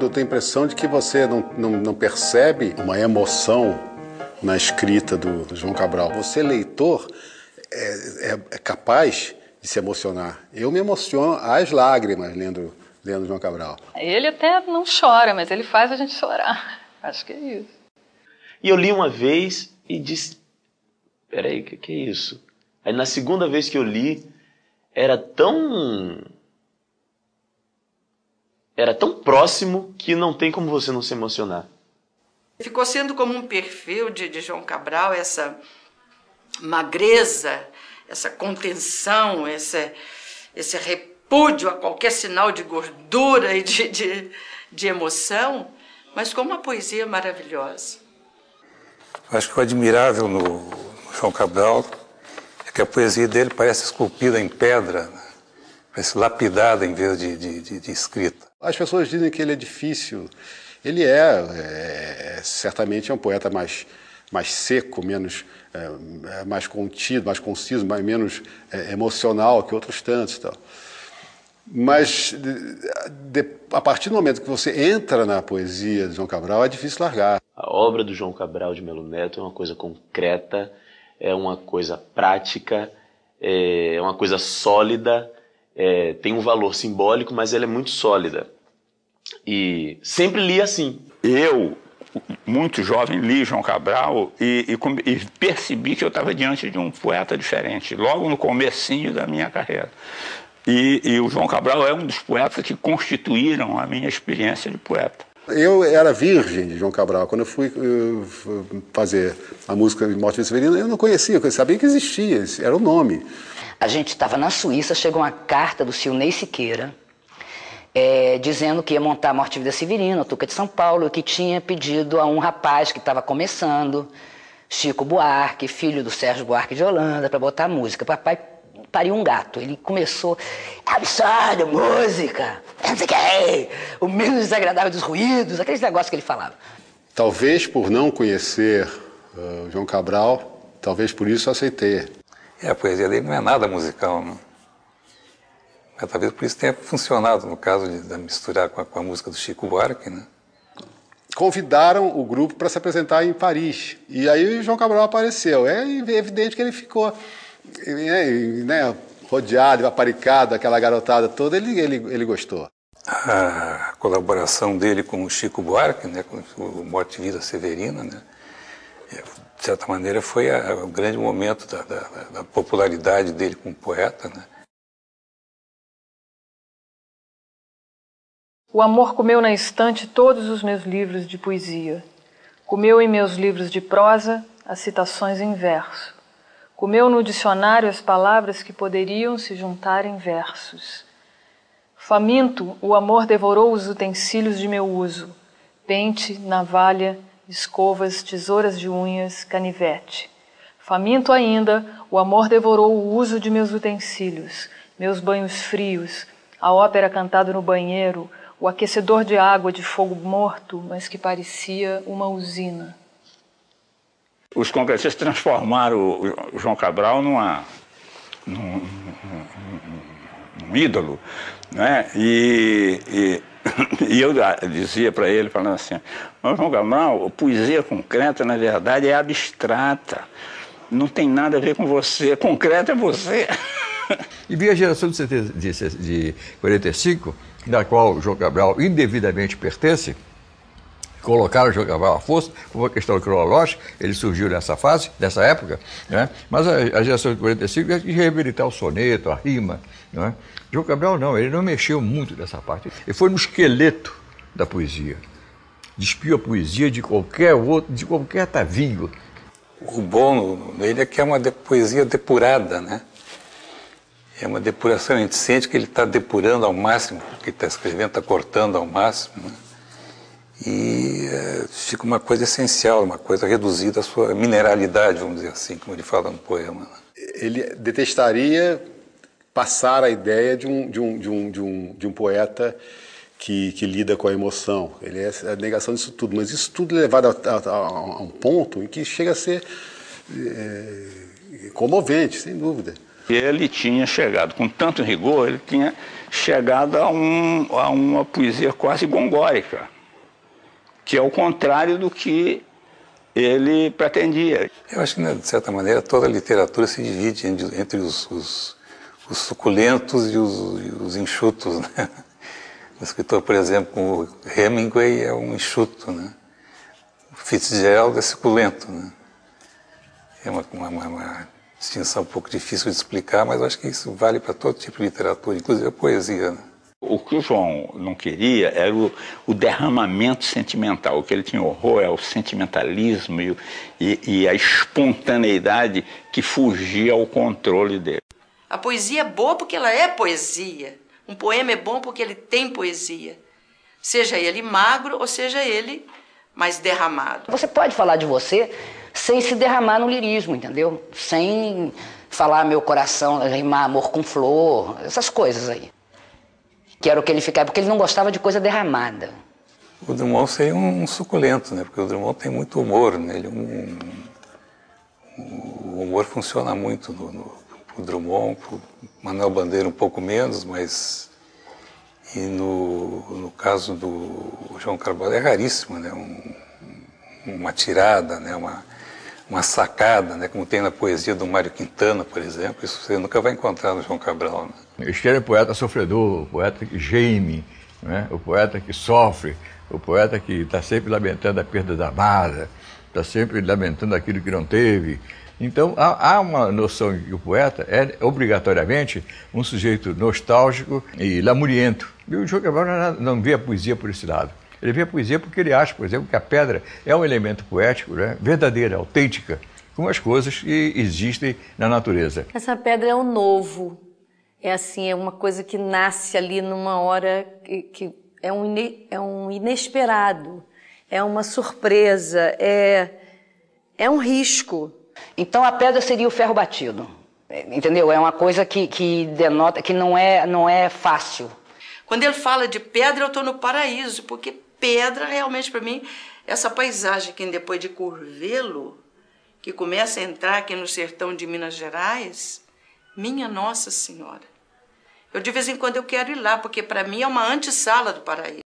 Eu tenho a impressão de que você não percebe uma emoção na escrita do João Cabral. Você, leitor, é capaz de se emocionar. Eu me emociono às lágrimas lendo João Cabral. Ele até não chora, mas ele faz a gente chorar. Acho que é isso. E eu li uma vez e disse, peraí, o que é isso? Aí na segunda vez que eu li, era tão próximo que não tem como você não se emocionar. Ficou sendo como um perfil de João Cabral, essa magreza, essa contenção, esse repúdio a qualquer sinal de gordura e de emoção, mas com uma poesia maravilhosa. Acho que o admirável no João Cabral é que a poesia dele parece esculpida em pedra, né? Parece lapidada em vez de escrita. As pessoas dizem que ele é difícil. Ele certamente é um poeta mais seco, menos, mais contido, mais conciso, menos emocional que outros tantos e tal. Mas a partir do momento que você entra na poesia de João Cabral, é difícil largar. A obra do João Cabral de Melo Neto é uma coisa concreta, é uma coisa prática, é uma coisa sólida, tem um valor simbólico, mas ela é muito sólida. E sempre li assim. Eu, muito jovem, li João Cabral e percebi que eu estava diante de um poeta diferente, logo no comecinho da minha carreira. E o João Cabral é um dos poetas que constituíram a minha experiência de poeta. Eu era virgem de João Cabral. Quando eu fui fazer a música de Morte Severina, eu não conhecia, eu sabia que existia, era o nome. A gente estava na Suíça, chegou uma carta do Silnei Siqueira, dizendo que ia montar a Morte e Vida Severina, o Tuca de São Paulo, que tinha pedido a um rapaz que estava começando, Chico Buarque, filho do Sérgio Buarque de Holanda, para botar música. O papai pariu um gato. Ele começou, absurdo, música, não sei o que, o menos desagradável dos ruídos, aqueles negócios que ele falava. Talvez por não conhecer João Cabral, talvez por isso eu aceitei. A poesia dele não é nada musical, não. Mas talvez por isso tenha funcionado, no caso de misturar com a música do Chico Buarque, né? Convidaram o grupo para se apresentar em Paris. E aí o João Cabral apareceu. É evidente que ele ficou rodeado, aparicado, aquela garotada toda, ele gostou. A colaboração dele com o Chico Buarque, né, com o Morte e Vida Severina, né, de certa maneira foi o grande momento da popularidade dele como poeta, né? O amor comeu na estante todos os meus livros de poesia. Comeu em meus livros de prosa as citações em verso. Comeu no dicionário as palavras que poderiam se juntar em versos. Faminto, o amor devorou os utensílios de meu uso. Pente, navalha, escovas, tesouras de unhas, canivete. Faminto ainda, o amor devorou o uso de meus utensílios, meus banhos frios, a ópera cantada no banheiro, o aquecedor de água de fogo morto, mas que parecia uma usina. Os congressistas transformaram o João Cabral num ídolo, né? E eu dizia para ele, falando assim, mas João Cabral, a poesia concreta, na verdade, é abstrata. Não tem nada a ver com você. Concreto é você. E vi a geração de 45, da qual o João Cabral indevidamente pertence, colocaram o João Cabral à força, por uma questão cronológica, ele surgiu nessa época, né? Mas a geração de 45 é de reabilitar o soneto, a rima, né? João Cabral não, ele não mexeu muito nessa parte, ele foi no esqueleto da poesia, despiu a poesia de qualquer outro, de qualquer atavinho. O bom nele é que é uma poesia depurada, né? É uma depuração, a gente sente que ele está depurando ao máximo, porque está escrevendo, está cortando ao máximo, né? E fica uma coisa essencial, uma coisa reduzida à sua mineralidade, vamos dizer assim, como ele fala no poema. Ele detestaria passar a ideia de um poeta que lida com a emoção. Ele é a negação disso tudo, mas isso tudo é levado a um ponto em que chega a ser comovente, sem dúvida. Ele tinha chegado com tanto rigor, ele tinha chegado a uma poesia quase gongórica, que é o contrário do que ele pretendia. Eu acho que, de certa maneira, toda a literatura se divide entre os suculentos e os enxutos, né? O escritor, por exemplo, como Hemingway é um enxuto, né? O Fitzgerald é suculento, né? É uma distinção um pouco difícil de explicar, mas eu acho que isso vale para todo tipo de literatura, inclusive a poesia, né? O que o João não queria era o derramamento sentimental. O que ele tinha horror é o sentimentalismo e a espontaneidade que fugia ao controle dele. A poesia é boa porque ela é poesia. Um poema é bom porque ele tem poesia. Seja ele magro ou seja ele mais derramado. Você pode falar de você sem se derramar no lirismo, entendeu? Sem falar meu coração, rimar amor com flor, essas coisas aí. Que era o que ele ficava, porque ele não gostava de coisa derramada. O Drummond seria um suculento, né? Porque o Drummond tem muito humor, né? O humor funciona muito pro Drummond, pro Manuel Bandeira um pouco menos, mas e no caso do João Cabral é raríssimo, né? Uma tirada, né? Uma sacada, né? Como tem na poesia do Mário Quintana, por exemplo, isso você nunca vai encontrar no João Cabral, né? Eles querem o poeta sofredor, o poeta que geme, né? O poeta que sofre, o poeta que está sempre lamentando a perda da amada, está sempre lamentando aquilo que não teve. Então, há uma noção de que o poeta é obrigatoriamente um sujeito nostálgico e lamuriento. E o João Cabral não vê a poesia por esse lado. Ele vê a poesia porque ele acha, por exemplo, que a pedra é um elemento poético, né? Verdadeira, autêntica, como as coisas que existem na natureza. Essa pedra é o novo. É assim, é uma coisa que nasce ali numa hora que é um inesperado, é uma surpresa, é um risco. Então a pedra seria o ferro batido, entendeu? É uma coisa que denota que não é fácil. Quando ele fala de pedra, eu estou no paraíso, porque pedra realmente para mim, essa paisagem que depois de Curvelo, que começa a entrar aqui no sertão de Minas Gerais, minha Nossa Senhora. Eu de vez em quando eu quero ir lá, porque para mim é uma antessala do paraíso.